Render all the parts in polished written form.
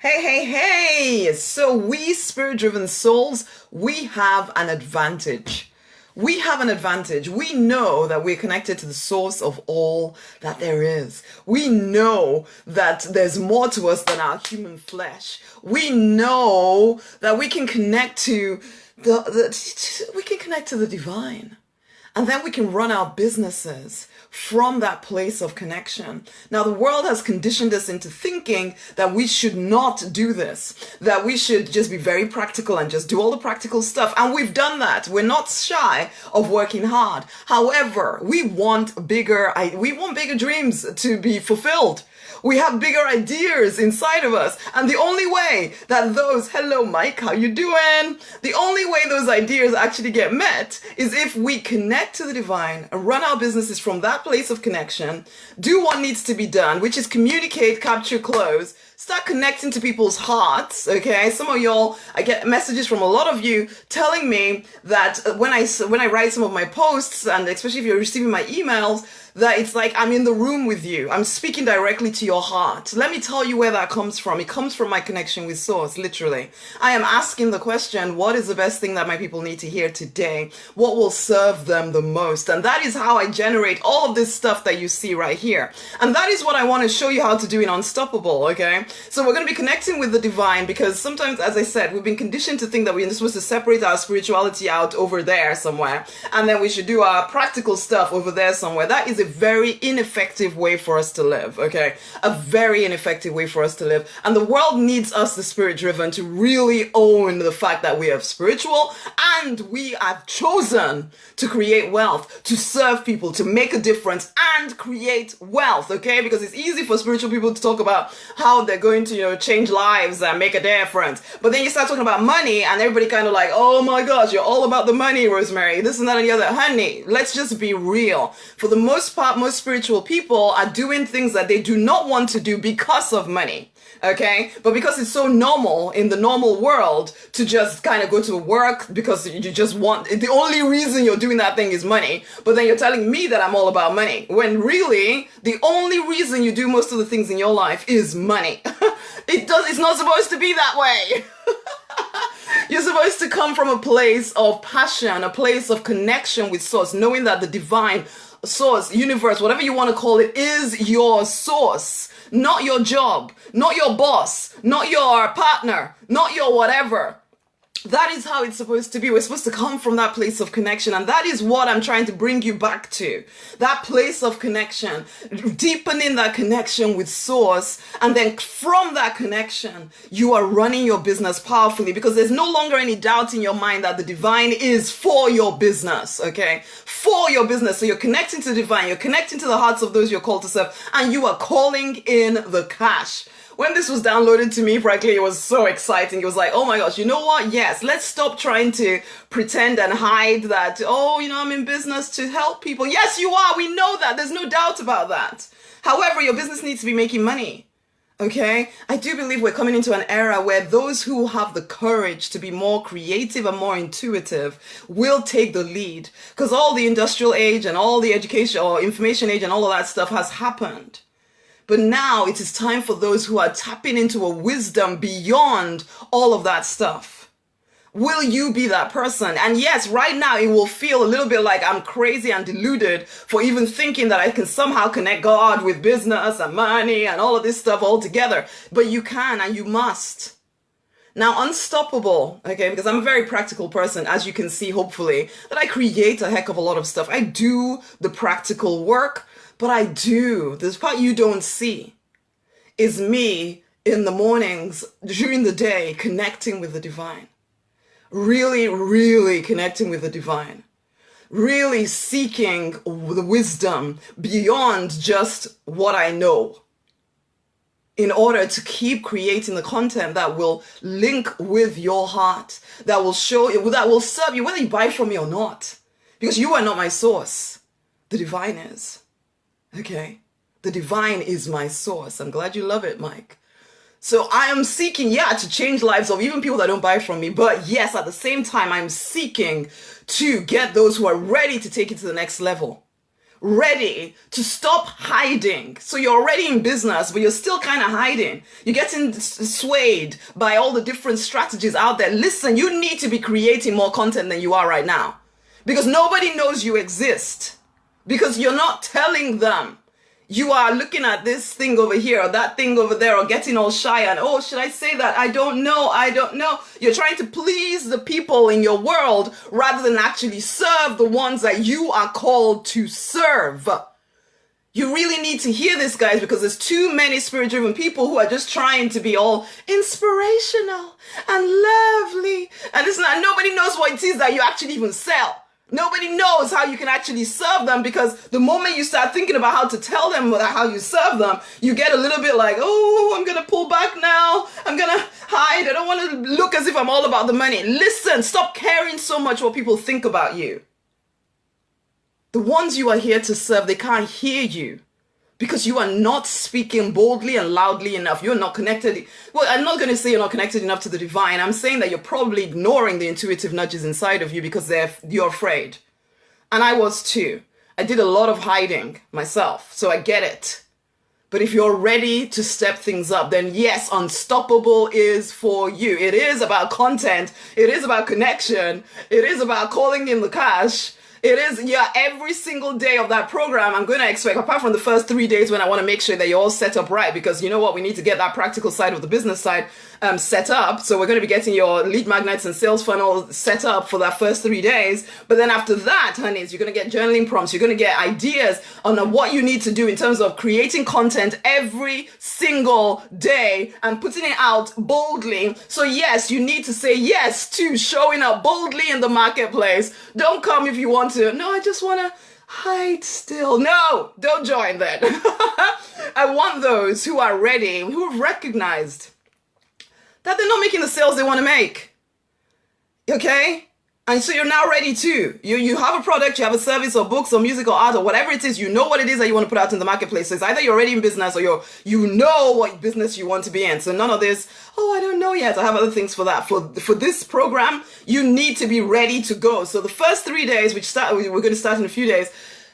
Hey, hey, hey! So we spirit-driven souls, we have an advantage. We have an advantage. We know that we're connected to the source of all that there is. We know that there's more to us than our human flesh. We know that we can connect to we can connect to the divine. And then we can run our businesses from that place of connection. Now, the world has conditioned us into thinking that we should not do this, that we should just be very practical and just do all the practical stuff. And we've done that. We're not shy of working hard. However, we want bigger dreams to be fulfilled. We have bigger ideas inside of us. And the only way that hello Mike, how you doing? The only way those ideas actually get met is if we connect to the divine and run our businesses from that place of connection, do what needs to be done, which is communicate, capture, close, start connecting to people's hearts, okay? Some of y'all, I get messages from a lot of you telling me that when I write some of my posts, and especially if you're receiving my emails, that it's like I'm in the room with you. I'm speaking directly to your heart. Let me tell you where that comes from. It comes from my connection with Source, literally. I am asking the question, what is the best thing that my people need to hear today? What will serve them the most? And that is how I generate all of this stuff that you see right here. And that is what I want to show you how to do in Unstoppable, okay? So we're going to be connecting with the divine because sometimes, as I said, we've been conditioned to think that we're supposed to separate our spirituality out over there somewhere, and then we should do our practical stuff over there somewhere. That is a very ineffective way for us to live, okay? A very ineffective way for us to live. And the world needs us, the spirit-driven, to really own the fact that we are spiritual and we have chosen to create wealth, to serve people, to make a difference and create wealth, okay? Because it's easy for spiritual people to talk about how they're going to, change lives and make a difference. But then you start talking about money and everybody kind of like, oh my gosh, you're all about the money, Rosemary, this and that and the other. Honey, let's just be real. For the most part, most spiritual people are doing things that they do not want to do because of money. Okay, but because it's so normal in the normal world to just kind of go to work because you just want, the only reason you're doing that thing is money, but then you're telling me that I'm all about money, when really the only reason you do most of the things in your life is money. It's not supposed to be that way. You're supposed to come from a place of passion, a place of connection with Source, knowing that the divine source, universe, whatever you want to call it, is your source. Not your job, not your boss, not your partner, not your whatever. That is how it's supposed to be. We're supposed to come from that place of connection. And that is what I'm trying to bring you back to. That place of connection, deepening that connection with Source. And then from that connection, you are running your business powerfully because there's no longer any doubt in your mind that the divine is for your business, okay? For your business. So you're connecting to the divine, you're connecting to the hearts of those you're called to serve, and you are calling in the cash. When this was downloaded to me, frankly, it was so exciting. It was like, oh my gosh, you know what? Yes, let's stop trying to pretend and hide that, I'm in business to help people. Yes, you are. We know that. There's no doubt about that. However, your business needs to be making money. Okay? I do believe we're coming into an era where those who have the courage to be more creative and more intuitive will take the lead. Because all the industrial age and all the education or information age and all of that stuff has happened. But now it is time for those who are tapping into a wisdom beyond all of that stuff. Will you be that person? And yes, right now it will feel a little bit like I'm crazy and deluded for even thinking that I can somehow connect God with business and money and all of this stuff all together. But you can and you must. Now, Unstoppable, okay, because I'm a very practical person, as you can see, hopefully, that I create a heck of a lot of stuff. I do the practical work. But I do. This part you don't see is me in the mornings, during the day, connecting with the divine. Really, really connecting with the divine. Really seeking the wisdom beyond just what I know in order to keep creating the content that will link with your heart, that will show you, that will serve you, whether you buy from me or not. Because you are not my source. The divine is. Okay, the divine is my source. I'm glad you love it, Mike. So I am seeking, to change lives of even people that don't buy from me. But yes, at the same time, I'm seeking to get those who are ready to take it to the next level. ready to stop hiding. So you're already in business, but you're still kind of hiding. You're getting swayed by all the different strategies out there. Listen, you need to be creating more content than you are right now, because nobody knows you exist, because you're not telling them. You are looking at this thing over here or that thing over there, or getting all shy and, oh, should I say that? I don't know. You're trying to please the people in your world rather than actually serve the ones that you are called to serve. You really need to hear this, guys, because there's too many spirit-driven people who are just trying to be all inspirational and lovely. And it's not, nobody knows what it is that you actually even sell. Nobody knows how you can actually serve them, because the moment you start thinking about how to tell them how you serve them, you get a little bit like, oh, I'm going to pull back now. I'm going to hide. I don't want to look as if I'm all about the money. Listen, stop caring so much what people think about you. The ones you are here to serve, they can't hear you, because you are not speaking boldly and loudly enough. You're not connected. Well, I'm not going to say you're not connected enough to the divine. I'm saying that you're probably ignoring the intuitive nudges inside of you because you're afraid. And I was too. I did a lot of hiding myself, so I get it. But if you're ready to step things up, then yes, Unstoppable is for you. It is about content. It is about connection. It is about calling in the cash. It is, yeah, every single day of that program, I'm going to expect, apart from the first 3 days when I want to make sure that you're all set up right, because you know what, we need to get that practical side of the business side set up. So we're going to be getting your lead magnets and sales funnel set up for that first 3 days. But then after that, honeys, you're going to get journaling prompts. You're going to get ideas on what you need to do in terms of creating content every single day and putting it out boldly. So yes, you need to say yes to showing up boldly in the marketplace. Don't come if you want to. No, I just want to hide still. No, don't join that. I want those who are ready, who have recognized that they're not making the sales they want to make. Okay? And so you're now ready too. You have a product, you have a service or books or music or art or whatever it is, you know what it is that you want to put out in the marketplace. So it's either you're already in business or you know what business you want to be in. So none of this, oh, I don't know yet. I have other things for that. For this program, you need to be ready to go. So the first 3 days, we're going to start in a few days.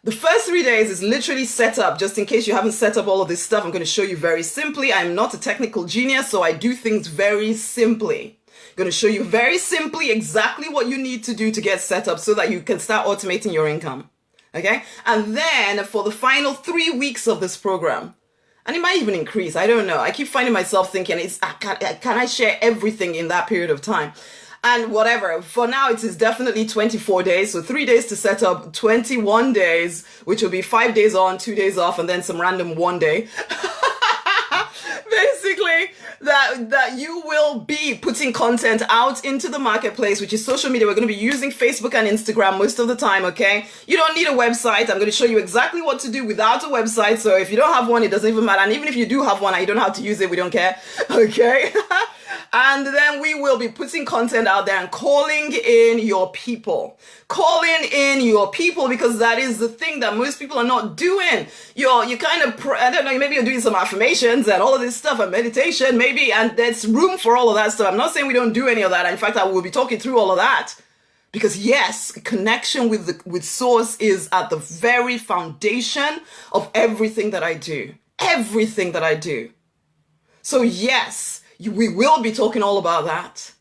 The first 3 days is literally set up. Just in case you haven't set up all of this stuff, I'm going to show you very simply. I'm not a technical genius, so I do things very simply. I'm going to show you very simply exactly what you need to do to get set up so that you can start automating your income. Okay? And then for the final 3 weeks of this program, and it might even increase, I don't know. I keep finding myself thinking, can I share everything in that period of time? And whatever, for now it is definitely 24 days. So 3 days to set up, 21 days, which will be 5 days on, 2 days off, and then some random 1 day. Basically, that you will be putting content out into the marketplace, which is social media. We're going to be using Facebook and Instagram most of the time, okay? You don't need a website. I'm going to show you exactly what to do without a website. So if you don't have one, it doesn't even matter. And even if you do have one and you don't know how to use it, we don't care, okay? And then we will be putting content out there and calling in your people. Calling in your people, because that is the thing that most people are not doing. You kind of, I don't know, maybe you're doing some affirmations and all of this stuff and meditation, maybe, and there's room for all of that stuff. I'm not saying we don't do any of that. In fact, I will be talking through all of that. Because yes, connection with Source is at the very foundation of everything that I do. Everything that I do. So yes, we will be talking all about that.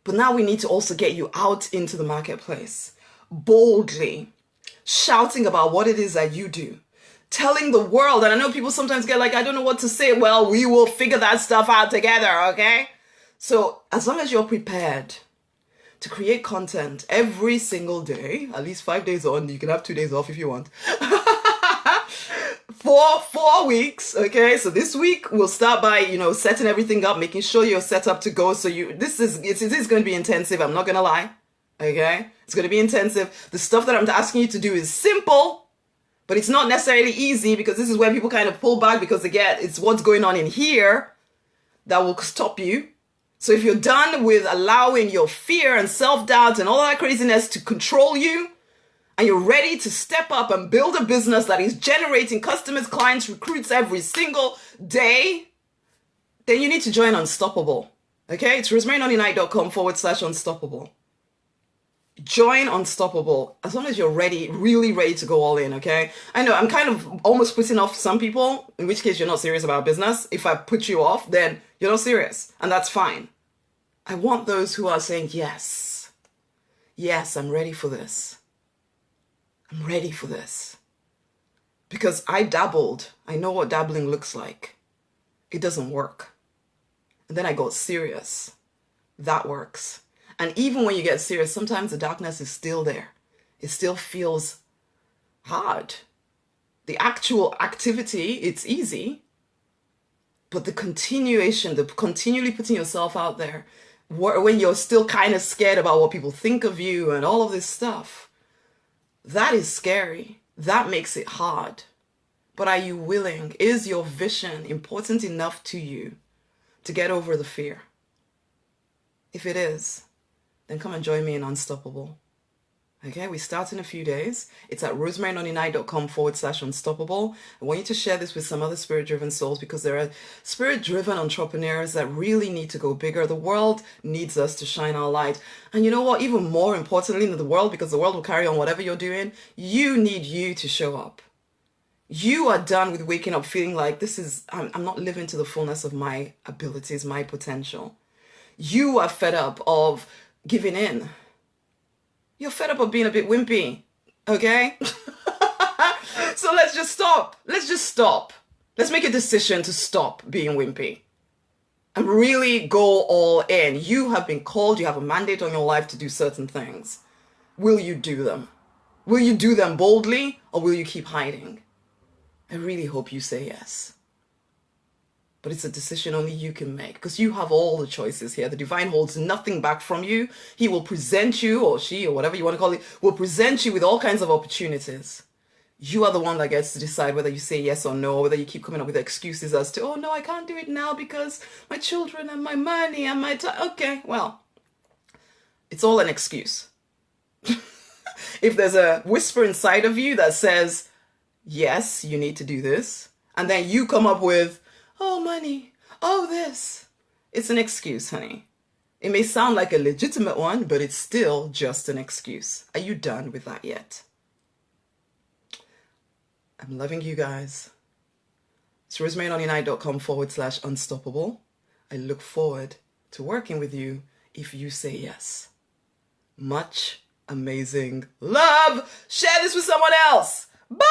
But now we need to also get you out into the marketplace, boldly, shouting about what it is that you do, telling the world. And I know people sometimes get like, I don't know what to say. Well, we will figure that stuff out together, okay? So as long as you're prepared to create content every single day, at least 5 days on, you can have 2 days off if you want. For 4 weeks, okay? So this week we'll start by, setting everything up, making sure you're set up to go. So this is going to be intensive. I'm not going to lie, okay? It's going to be intensive. The stuff that I'm asking you to do is simple, but it's not necessarily easy, because this is where people kind of pull back, because it's what's going on in here that will stop you. So if you're done with allowing your fear and self-doubt and all that craziness to control you, and you're ready to step up and build a business that is generating customers, clients, recruits every single day, then you need to join Unstoppable. Okay? It's rosemarynonnynight.com/unstoppable. Join Unstoppable as long as you're ready, really ready to go all in, okay? I know I'm kind of almost putting off some people, in which case you're not serious about business. If I put you off, then you're not serious, and that's fine. I want those who are saying, yes, yes, I'm ready for this. I'm ready for this. Because I dabbled. I know what dabbling looks like. It doesn't work. And then I got serious. That works. And even when you get serious, sometimes the darkness is still there. It still feels hard. The actual activity, it's easy. But the continuation, the continually putting yourself out there, when you're still kind of scared about what people think of you and all of this stuff, that is scary. That makes it hard. But are you willing? Is your vision important enough to you to get over the fear? If it is, then come and join me in Unstoppable. Okay, we start in a few days. It's at rosemarynonny.com/unstoppable. I want you to share this with some other spirit-driven souls because there are spirit-driven entrepreneurs that really need to go bigger. The world needs us to shine our light. And you know what? Even more importantly than the world, because the world will carry on whatever you're doing, you need you to show up. You are done with waking up feeling like I'm not living to the fullness of my abilities, my potential. You are fed up of giving in. You're fed up of being a bit wimpy, okay? So let's just stop. Let's just stop. Let's make a decision to stop being wimpy and really go all in. You have been called, you have a mandate on your life to do certain things. Will you do them? Will you do them boldly or will you keep hiding? I really hope you say yes. But it's a decision only you can make because you have all the choices here. The divine holds nothing back from you. He will present you, or she, or whatever you want to call it, will present you with all kinds of opportunities. You are the one that gets to decide whether you say yes or no, or whether you keep coming up with excuses as to, oh no, I can't do it now because my children and my money and my time. Okay, well, it's all an excuse. If there's a whisper inside of you that says, yes, you need to do this, and then you come up with, oh, money, oh, this. It's an excuse, honey. It may sound like a legitimate one, but it's still just an excuse. Are you done with that yet? I'm loving you guys. It's rosemarynonny.com/unstoppable. I look forward to working with you if you say yes. Much amazing love. Share this with someone else. Bye.